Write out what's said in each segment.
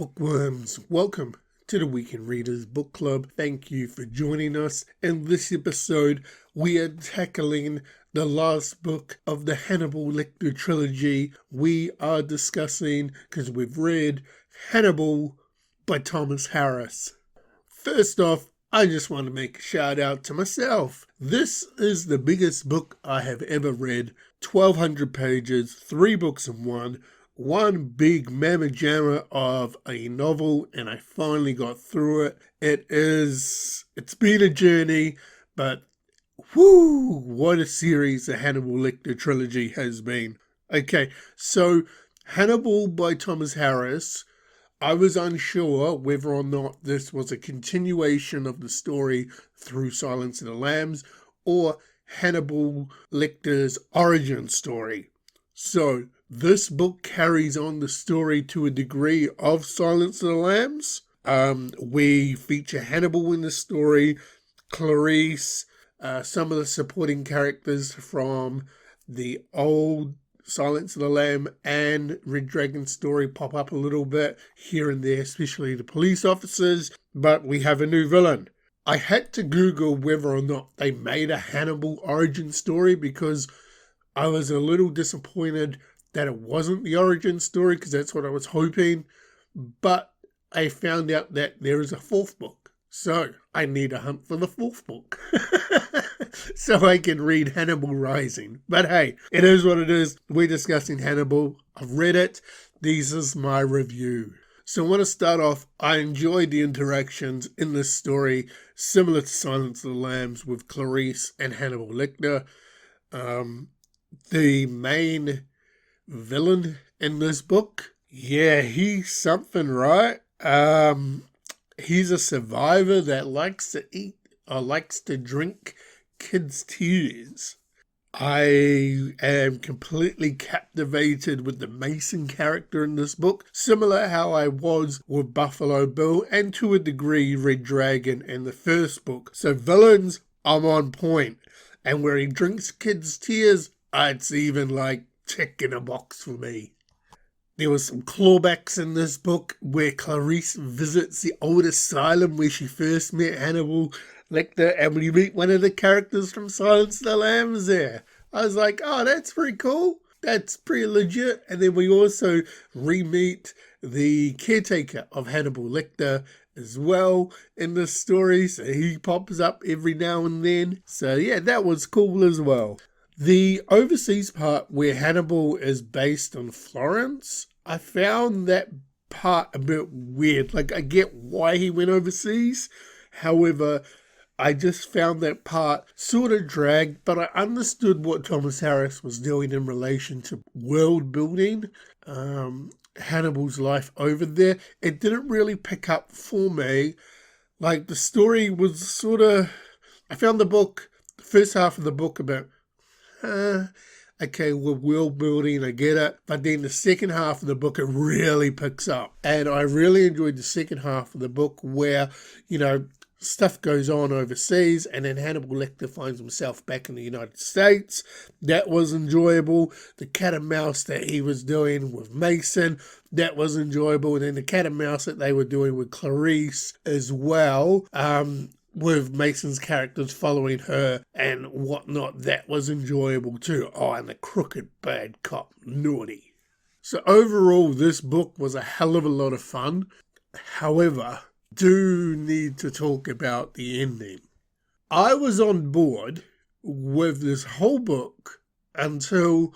Bookworms, welcome to the Weekend Readers Book Club. Thank you for joining us. In this episode, we are tackling the last book of the Hannibal Lecter trilogy. We are discussing, because we've read, Hannibal by Thomas Harris. First off, I just want to make a shout out to myself. This is the biggest book I have ever read. 1,200 pages, 3 books in one big mamma jamma of a novel, and I finally got through it. It's been a journey, but whoo, what a series the Hannibal Lecter trilogy has been. Okay, so Hannibal by Thomas Harris, I was unsure whether or not this was a continuation of the story through Silence of the Lambs or Hannibal Lecter's origin story. So this book carries on the story to a degree of Silence of the Lambs. We feature Hannibal in the story, Clarice, some of the supporting characters from the old Silence of the Lamb and Red Dragon story pop up a little bit here and there, especially the police officers, but we have a new villain. I had to Google whether or not they made a Hannibal origin story because I was a little disappointed that it wasn't the origin story because that's what I was hoping, but I found out that there is a 4th book, so I need to hunt for the 4th book so I can read Hannibal Rising. But hey, it is what it is. We're discussing Hannibal. I've read it. This is my review. So I want to start off, I enjoyed the interactions in this story, similar to Silence of the Lambs with Clarice and Hannibal Lecter. The main villain in this book, yeah, he's something, right? He's a survivor that likes to eat or likes to drink kids' tears. I am completely captivated with the Mason character in this book, similar how I was with Buffalo Bill and to a degree Red Dragon in the first book. So villains, I'm on point. And where he drinks kids' tears, it's even like tick in a box for me. There was some clawbacks in this book where Clarice visits the old asylum where she first met Hannibal Lecter, and we meet one of the characters from Silence of the Lambs there. I was like, oh, that's pretty cool. That's pretty legit. And then we also re-meet the caretaker of Hannibal Lecter as well in this story. So he pops up every now and then. So yeah, that was cool as well. The overseas part where Hannibal is based on Florence, I found that part a bit weird. Like, I get why he went overseas. However, I just found that part sort of dragged, but I understood what Thomas Harris was doing in relation to world building. Hannibal's life over there. It didn't really pick up for me. Like, the story was sort of, I found the first half of the book about, okay, we're world building, I get it. But then the second half of the book, it really picks up. And I really enjoyed the second half of the book where, stuff goes on overseas and then Hannibal Lecter finds himself back in the United States. That was enjoyable. The cat and mouse that he was doing with Mason, that was enjoyable. And then the cat and mouse that they were doing with Clarice as well, with Mason's characters following her and whatnot, that was enjoyable too. Oh, and the crooked bad cop, naughty. So overall, this book was a hell of a lot of fun. However, do need to talk about the ending. I was on board with this whole book until,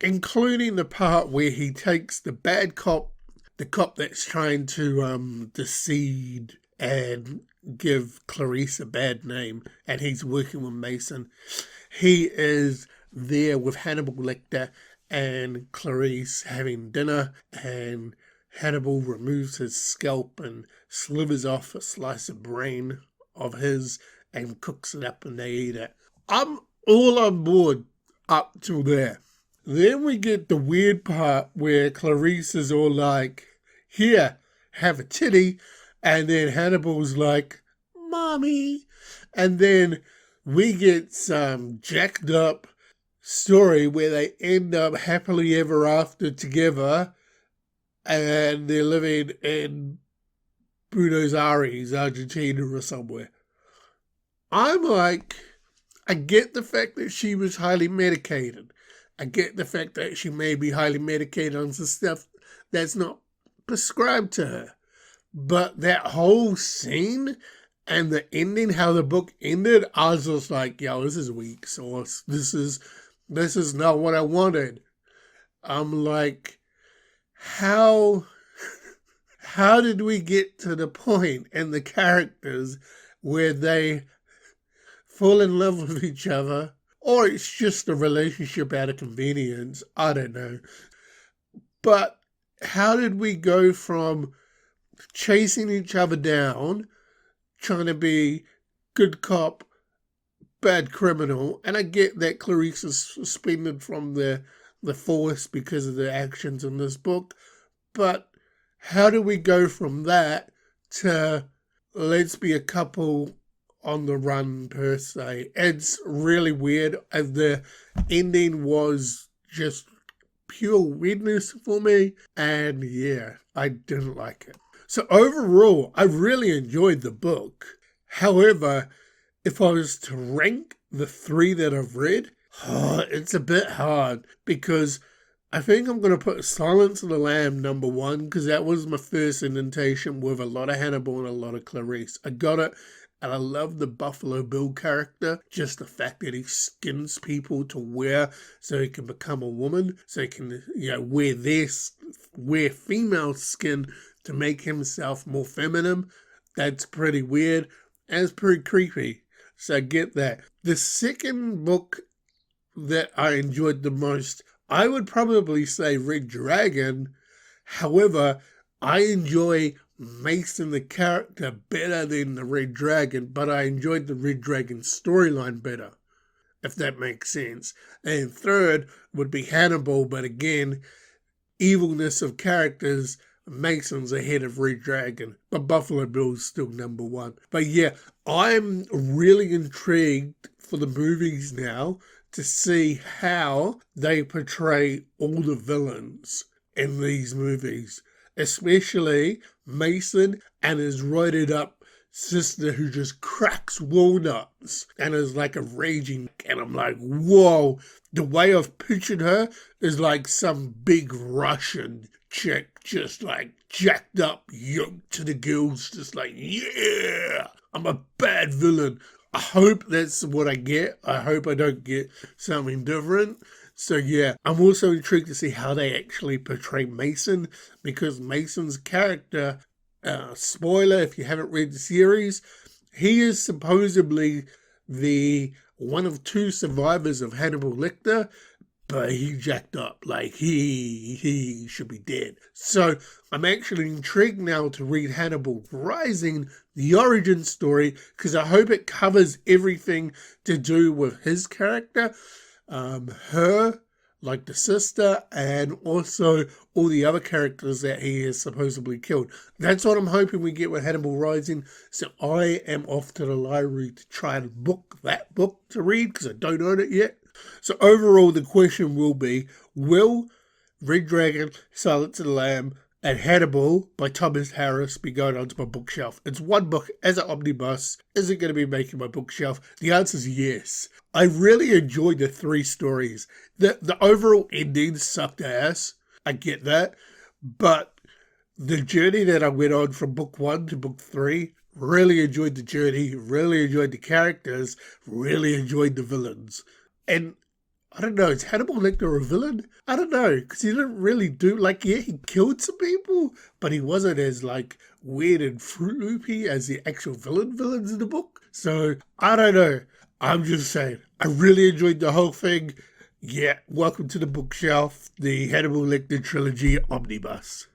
including the part where he takes the bad cop, the cop that's trying to deceive and give Clarice a bad name, and he's working with Mason. He is there with Hannibal Lecter and Clarice having dinner, and Hannibal removes his scalp and slivers off a slice of brain of his and cooks it up and they eat it. I'm all on board up till there. Then we get the weird part where Clarice is all like, here, have a titty. And then Hannibal's like, Mommy. And then we get some jacked up story where they end up happily ever after together. and they're living in Buenos Aires, Argentina or somewhere. I'm like, I get the fact that she was highly medicated. I get the fact that she may be highly medicated on some stuff that's not prescribed to her. But that whole scene and the ending, how the book ended, I was just like, yo, this is weak sauce. This is not what I wanted. I'm like, how did we get to the point in the characters where they fall in love with each other? Or it's just a relationship out of convenience. I don't know. But how did we go from chasing each other down, trying to be good cop, bad criminal, and I get that Clarice is suspended from the force because of the actions in this book, but how do we go from that to let's be a couple on the run per se? It's really weird, and the ending was just pure weirdness for me, and yeah, I didn't like it. So overall, I really enjoyed the book. However, if I was to rank the 3 that I've read, it's a bit hard because I think I'm going to put Silence of the Lamb number 1 because that was my first indentation with a lot of Hannibal and a lot of Clarice. I got it, and I love the Buffalo Bill character, just the fact that he skins people to wear so he can become a woman, so he can wear female skin to make himself more feminine. That's pretty weird and it's pretty creepy. So I get that. The second book that I enjoyed the most, I would probably say Red Dragon. However, I enjoy Mason the character better than the Red Dragon, but I enjoyed the Red Dragon storyline better, if that makes sense. And third would be Hannibal, but again, evilness of characters, Mason's ahead of Red Dragon, but Buffalo Bill's still number 1. But yeah, I'm really intrigued for the movies now to see how they portray all the villains in these movies, especially Mason and his roided up sister who just cracks walnuts and is like a raging, and I'm like, whoa, the way I've pictured her is like some big Russian chick, just like jacked up, yoked to the gills, just like, yeah, I'm a bad villain. I hope that's what I get. I hope I don't get something different. So yeah, I'm also intrigued to see how they actually portray Mason, because Mason's character, spoiler if you haven't read the series, he is supposedly the one of 2 survivors of Hannibal Lecter, but he jacked up, like he should be dead. So I'm actually intrigued now to read Hannibal Rising, the origin story, because I hope it covers everything to do with his character, her, like the sister, and also all the other characters that he has supposedly killed. That's what I'm hoping we get with Hannibal Rising. So I am off to the library to try and book that book to read because I don't own it yet. So overall, the question will be, will Red Dragon, Silence of the Lamb, and Hannibal by Thomas Harris be going onto my bookshelf? It's one book as an omnibus. Is it going to be making my bookshelf? The answer is yes. I really enjoyed the 3 stories. The overall ending sucked ass. I get that. But the journey that I went on from book 1 to book 3, really enjoyed the journey, really enjoyed the characters, really enjoyed the villains. And I don't know, is Hannibal Lecter a villain? I don't know, because he didn't really do, like, yeah, he killed some people, but he wasn't as, like, weird and Fruit Loopy as the actual villains in the book. So, I don't know. I'm just saying, I really enjoyed the whole thing. Yeah, welcome to the bookshelf, the Hannibal Lecter trilogy omnibus.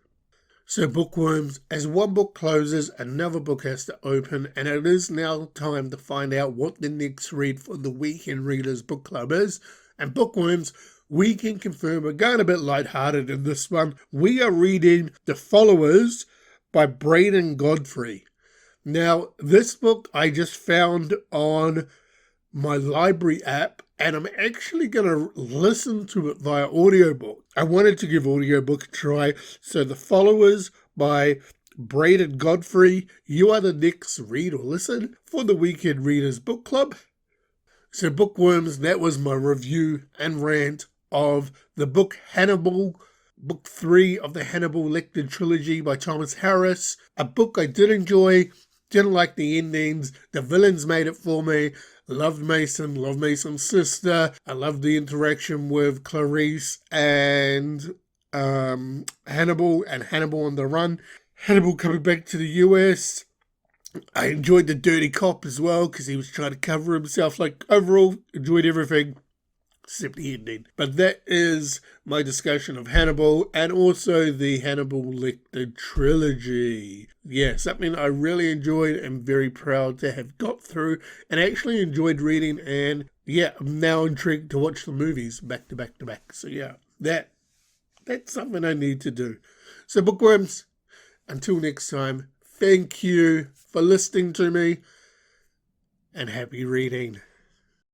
So Bookworms, as one book closes, another book has to open, and it is now time to find out what the next read for the Weekend Readers Book Club is. And Bookworms, we can confirm we're going a bit lighthearted in this one. We are reading The Followers by Braden Godfrey. Now, this book I just found on my library app, and I'm actually going to listen to it via audiobook. I wanted to give audiobook a try, so The Followers by Braden Godfrey. You are the next read or listen for the Weekend Readers Book Club. So Bookworms, that was my review and rant of the book Hannibal, book 3 of the Hannibal Lecter trilogy by Thomas Harris. A book I did enjoy, didn't like the endings, the villains made it for me. Loved Mason, loved Mason's sister. I loved the interaction with Clarice and Hannibal, and Hannibal on the run. Hannibal coming back to the US. I enjoyed the dirty cop as well because he was trying to cover himself. Like, overall, enjoyed everything except the ending. But that is my discussion of Hannibal and also the Hannibal Lecter trilogy. Yeah, something I really enjoyed and very proud to have got through and actually enjoyed reading. And yeah, I'm now intrigued to watch the movies back to back to back. So yeah, that's something I need to do. So Bookworms, until next time, thank you for listening to me and happy reading.